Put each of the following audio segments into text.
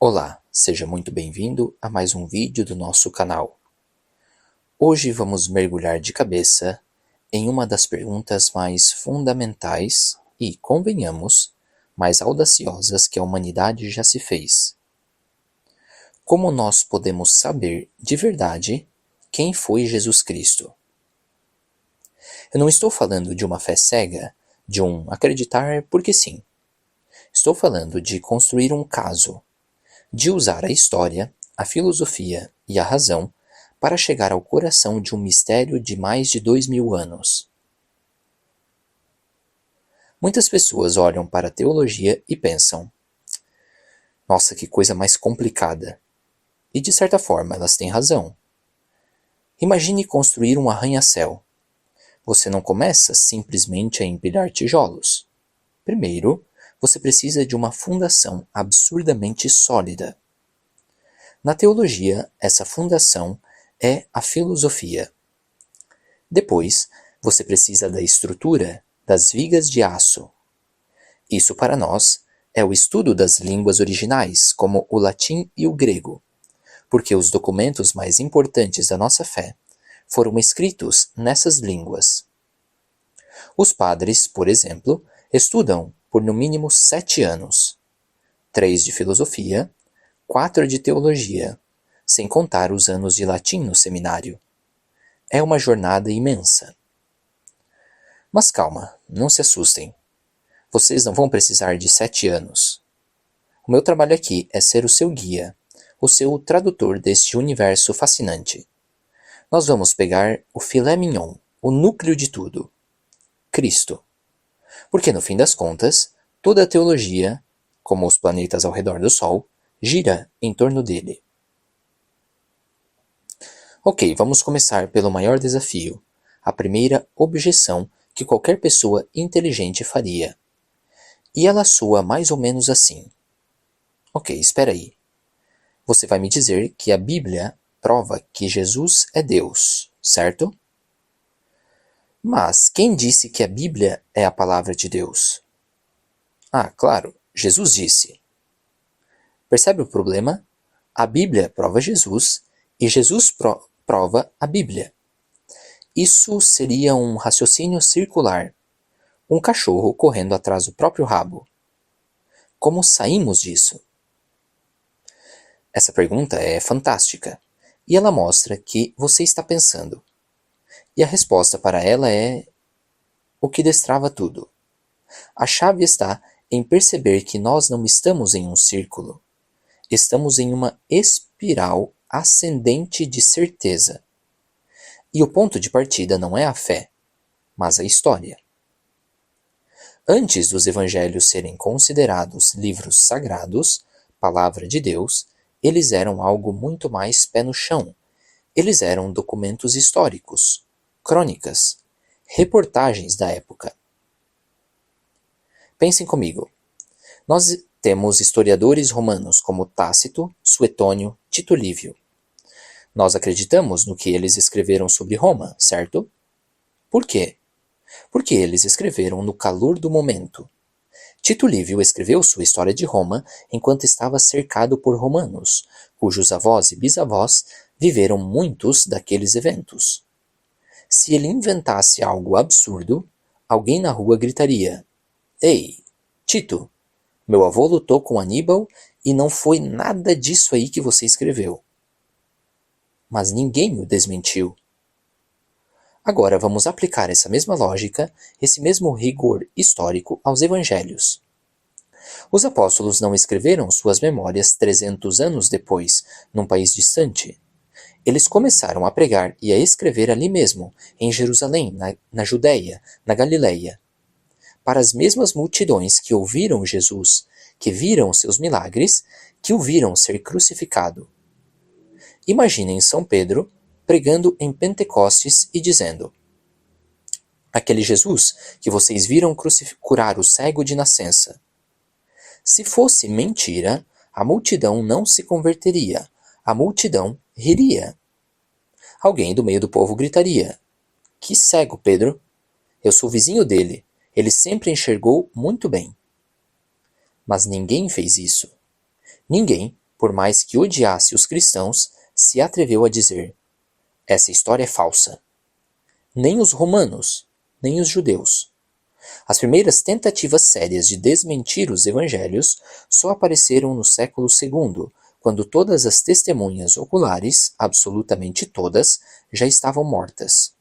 Olá, seja muito bem-vindo a mais um vídeo do nosso canal. Hoje vamos mergulhar de cabeça em uma das perguntas mais fundamentais e, convenhamos, mais audaciosas que a humanidade já se fez. Como nós podemos saber de verdade quem foi Jesus Cristo? Eu não estou falando de uma fé cega, de um acreditar porque sim. Estou falando de construir um caso, de usar a história, a filosofia e a razão para chegar ao coração de um mistério de mais de 2000 anos. Muitas pessoas olham para a teologia e pensam: nossa, que coisa mais complicada. E de certa forma elas têm razão. Imagine construir um arranha-céu. Você não começa simplesmente a empilhar tijolos. Primeiro, você precisa de uma fundação absurdamente sólida. Na teologia, essa fundação é a filosofia. Depois, você precisa da estrutura das vigas de aço. Isso para nós é o estudo das línguas originais, como o latim e o grego, porque os documentos mais importantes da nossa fé foram escritos nessas línguas. Os padres, por exemplo, estudam por no mínimo 7 anos, 3 de filosofia, 4 de teologia, sem contar os anos de latim no seminário. É uma jornada imensa. Mas calma, não se assustem. Vocês não vão precisar de 7 anos. O meu trabalho aqui é ser o seu guia, o seu tradutor deste universo fascinante. Nós vamos pegar o filé mignon, o núcleo de tudo, Cristo. Porque no fim das contas, toda a teologia, como os planetas ao redor do Sol, gira em torno dele. Ok, vamos começar pelo maior desafio, a primeira objeção que qualquer pessoa inteligente faria. E ela soa mais ou menos assim. Ok, espera aí. Você vai me dizer que a Bíblia prova que Jesus é Deus, certo? Mas quem disse que a Bíblia é a palavra de Deus? Ah, claro, Jesus disse. Percebe o problema? A Bíblia prova Jesus e Jesus prova a Bíblia. Isso seria um raciocínio circular, um cachorro correndo atrás do próprio rabo. Como saímos disso? Essa pergunta é fantástica, e ela mostra que você está pensando. E a resposta para ela é o que destrava tudo. A chave está em perceber que nós não estamos em um círculo. Estamos em uma espiral ascendente de certeza. E o ponto de partida não é a fé, mas a história. Antes dos evangelhos serem considerados livros sagrados, palavra de Deus, eles eram algo muito mais pé no chão. Eles eram documentos históricos, crônicas, reportagens da época. Pensem comigo. Nós temos historiadores romanos como Tácito, Suetônio, Tito Livio. Nós acreditamos no que eles escreveram sobre Roma, certo? Por quê? Porque eles escreveram no calor do momento. Tito Livio escreveu sua história de Roma enquanto estava cercado por romanos, cujos avós e bisavós viveram muitos daqueles eventos. Se ele inventasse algo absurdo, alguém na rua gritaria: Ei, Tito, meu avô lutou com Aníbal e não foi nada disso aí que você escreveu. Mas ninguém o desmentiu. Agora vamos aplicar essa mesma lógica, esse mesmo rigor histórico aos evangelhos. Os apóstolos não escreveram suas memórias 300 anos depois, num país distante. Eles começaram a pregar e a escrever ali mesmo, em Jerusalém, na Judéia, na Galileia, para as mesmas multidões que ouviram Jesus, que viram seus milagres, que o viram ser crucificado. Imaginem São Pedro pregando em Pentecostes e dizendo: aquele Jesus que vocês viram curar o cego de nascença. Se fosse mentira, a multidão não se converteria, a multidão riria. Alguém do meio do povo gritaria: que cego, Pedro! Eu sou vizinho dele, ele sempre enxergou muito bem. Mas ninguém fez isso. Ninguém, por mais que odiasse os cristãos, se atreveu a dizer: essa história é falsa. Nem os romanos, nem os judeus. As primeiras tentativas sérias de desmentir os evangelhos só apareceram no século II, quando todas as testemunhas oculares, absolutamente todas, já estavam mortas.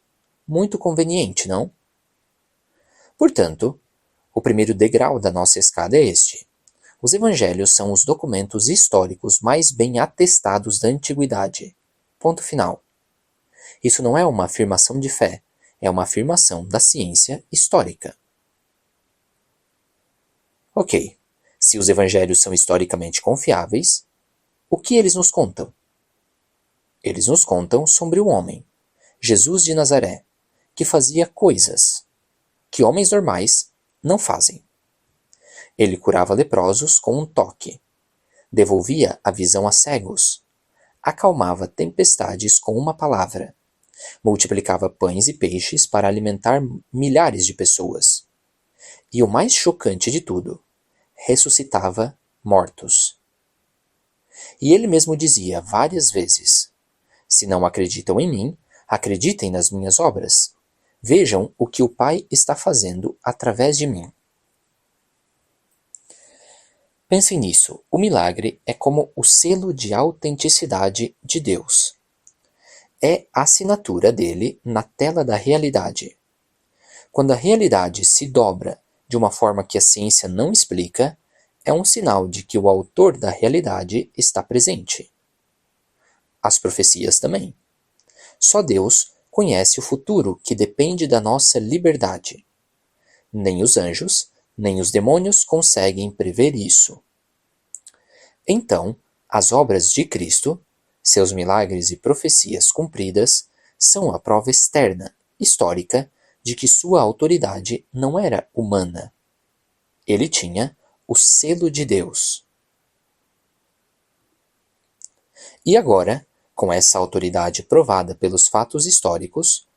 Muito conveniente, não? Portanto, o primeiro degrau da nossa escada é este. Os evangelhos são os documentos históricos mais bem atestados da antiguidade. Ponto final. Isso não é uma afirmação de fé, é uma afirmação da ciência histórica. Ok, se os evangelhos são historicamente confiáveis, o que eles nos contam? Eles nos contam sobre o homem, Jesus de Nazaré, que fazia coisas que homens normais não fazem. Ele curava leprosos com um toque, devolvia a visão a cegos, acalmava tempestades com uma palavra, multiplicava pães e peixes para alimentar milhares de pessoas. E o mais chocante de tudo, ressuscitava mortos. E ele mesmo dizia várias vezes: se não acreditam em mim, acreditem nas minhas obras. Vejam o que o Pai está fazendo através de mim. Pensem nisso. O milagre é como o selo de autenticidade de Deus. É a assinatura dele na tela da realidade. Quando a realidade se dobra de uma forma que a ciência não explica, é um sinal de que o autor da realidade está presente. As profecias também. Só Deus conhece o futuro que depende da nossa liberdade. Nem os anjos, nem os demônios conseguem prever isso. Então, as obras de Cristo, seus milagres e profecias cumpridas, são a prova externa, histórica, de que sua autoridade não era humana. Ele tinha o selo de Deus. E agora, com essa autoridade provada pelos fatos históricos,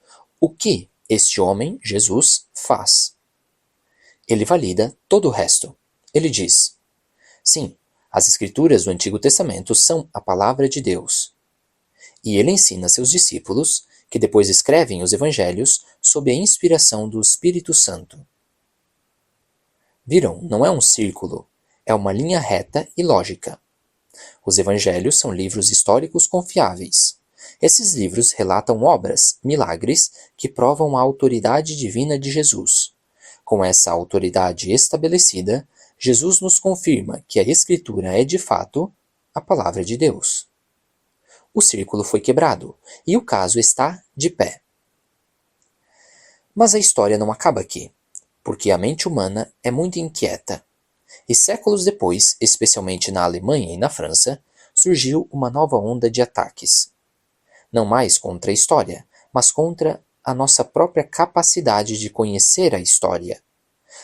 o que este homem, Jesus, faz? Ele valida todo o resto. Ele diz: sim, as escrituras do Antigo Testamento são a palavra de Deus. E ele ensina seus discípulos, que depois escrevem os evangelhos sob a inspiração do Espírito Santo. Viram, não é um círculo, é uma linha reta e lógica. Os evangelhos são livros históricos confiáveis. Esses livros relatam obras, milagres, que provam a autoridade divina de Jesus. Com essa autoridade estabelecida, Jesus nos confirma que a Escritura é de fato a palavra de Deus. O círculo foi quebrado e o caso está de pé. Mas a história não acaba aqui, porque a mente humana é muito inquieta. E séculos depois, especialmente na Alemanha e na França, surgiu uma nova onda de ataques. Não mais contra a história, mas contra a nossa própria capacidade de conhecer a história.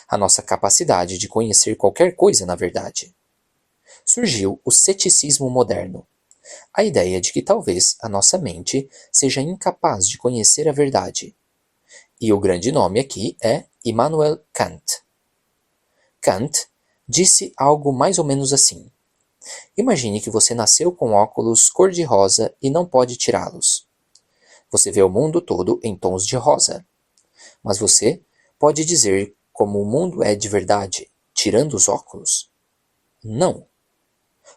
A nossa capacidade de conhecer qualquer coisa, na verdade. Surgiu o ceticismo moderno. A ideia de que talvez a nossa mente seja incapaz de conhecer a verdade. E o grande nome aqui é Immanuel Kant. Kant disse algo mais ou menos assim: imagine que você nasceu com óculos cor-de-rosa e não pode tirá-los. Você vê o mundo todo em tons de rosa. Mas você pode dizer como o mundo é de verdade, tirando os óculos? Não.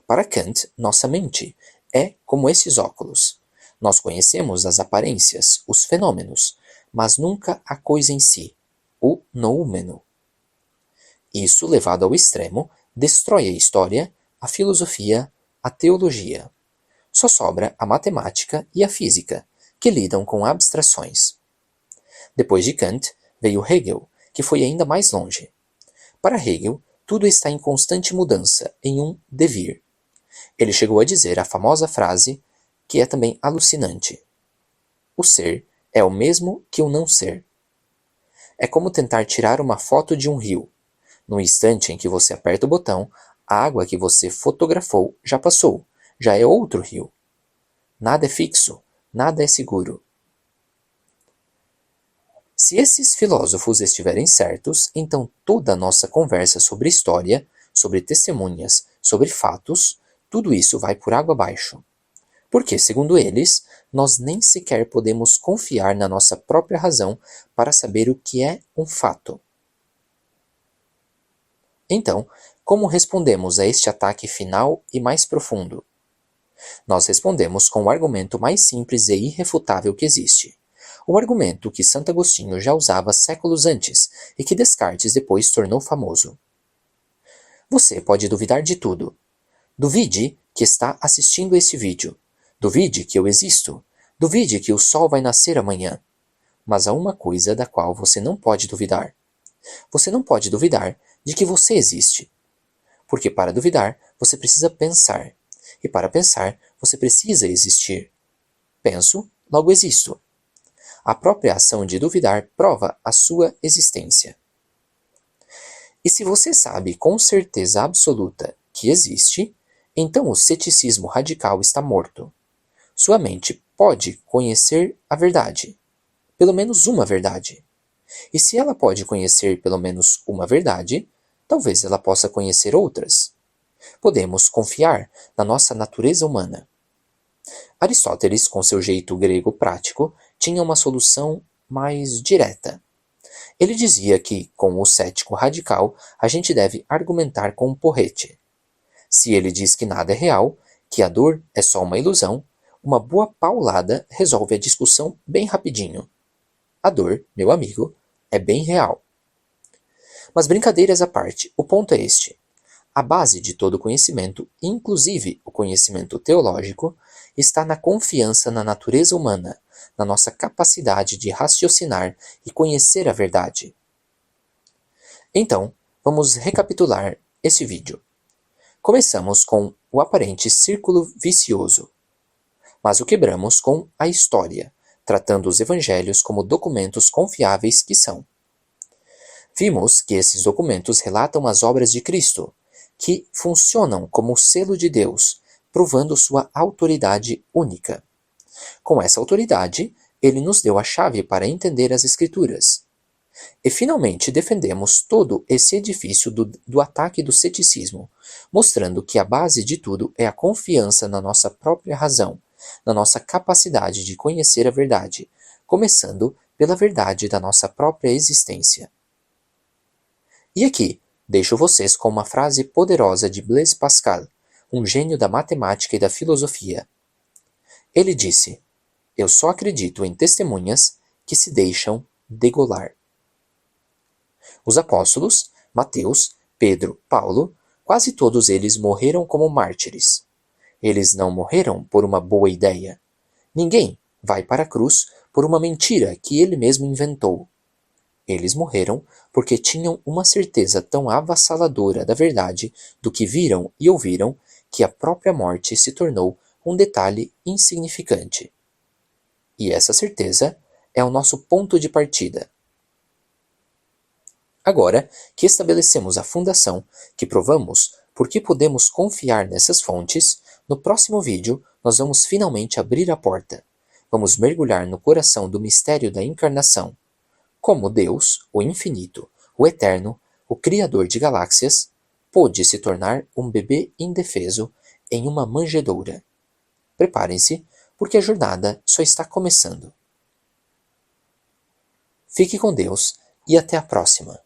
Para Kant, nossa mente é como esses óculos. Nós conhecemos as aparências, os fenômenos, mas nunca a coisa em si, o noúmeno. Isso, levado ao extremo, destrói a história, a filosofia, a teologia. Só sobra a matemática e a física, que lidam com abstrações. Depois de Kant, veio Hegel, que foi ainda mais longe. Para Hegel, tudo está em constante mudança, em um devir. Ele chegou a dizer a famosa frase, que é também alucinante: o ser é o mesmo que o não ser. É como tentar tirar uma foto de um rio. No instante em que você aperta o botão, a água que você fotografou já passou, já é outro rio. Nada é fixo, nada é seguro. Se esses filósofos estiverem certos, então toda a nossa conversa sobre história, sobre testemunhas, sobre fatos, tudo isso vai por água abaixo. Porque, segundo eles, nós nem sequer podemos confiar na nossa própria razão para saber o que é um fato. Então, como respondemos a este ataque final e mais profundo? Nós respondemos com o argumento mais simples e irrefutável que existe. O argumento que Santo Agostinho já usava séculos antes e que Descartes depois tornou famoso. Você pode duvidar de tudo. Duvide que está assistindo este vídeo. Duvide que eu existo. Duvide que o sol vai nascer amanhã. Mas há uma coisa da qual você não pode duvidar. Você não pode duvidar de que você existe. Porque para duvidar, você precisa pensar. E para pensar, você precisa existir. Penso, logo existo. A própria ação de duvidar prova a sua existência. E se você sabe com certeza absoluta que existe, então o ceticismo radical está morto. Sua mente pode conhecer a verdade, pelo menos uma verdade. E se ela pode conhecer pelo menos uma verdade, talvez ela possa conhecer outras. Podemos confiar na nossa natureza humana. Aristóteles, com seu jeito grego prático, tinha uma solução mais direta. Ele dizia que, com o cético radical, a gente deve argumentar com um porrete. Se ele diz que nada é real, que a dor é só uma ilusão, uma boa paulada resolve a discussão bem rapidinho. A dor, meu amigo, é bem real. Mas brincadeiras à parte, o ponto é este. A base de todo conhecimento, inclusive o conhecimento teológico, está na confiança na natureza humana, na nossa capacidade de raciocinar e conhecer a verdade. Então, vamos recapitular esse vídeo. Começamos com o aparente círculo vicioso, mas o quebramos com a história, tratando os evangelhos como documentos confiáveis que são. Vimos que esses documentos relatam as obras de Cristo, que funcionam como o selo de Deus, provando sua autoridade única. Com essa autoridade, ele nos deu a chave para entender as Escrituras. E finalmente defendemos todo esse edifício do ataque do ceticismo, mostrando que a base de tudo é a confiança na nossa própria razão, na nossa capacidade de conhecer a verdade, começando pela verdade da nossa própria existência. E aqui, deixo vocês com uma frase poderosa de Blaise Pascal, um gênio da matemática e da filosofia. Ele disse: "Eu só acredito em testemunhas que se deixam degolar." Os apóstolos, Mateus, Pedro, Paulo, quase todos eles morreram como mártires. Eles não morreram por uma boa ideia. Ninguém vai para a cruz por uma mentira que ele mesmo inventou. Eles morreram porque tinham uma certeza tão avassaladora da verdade do que viram e ouviram que a própria morte se tornou um detalhe insignificante. E essa certeza é o nosso ponto de partida. Agora que estabelecemos a fundação, que provamos por que podemos confiar nessas fontes, no próximo vídeo nós vamos finalmente abrir a porta. Vamos mergulhar no coração do mistério da encarnação. Como Deus, o infinito, o eterno, o criador de galáxias, pôde se tornar um bebê indefeso em uma manjedoura. Preparem-se, porque a jornada só está começando. Fique com Deus e até a próxima.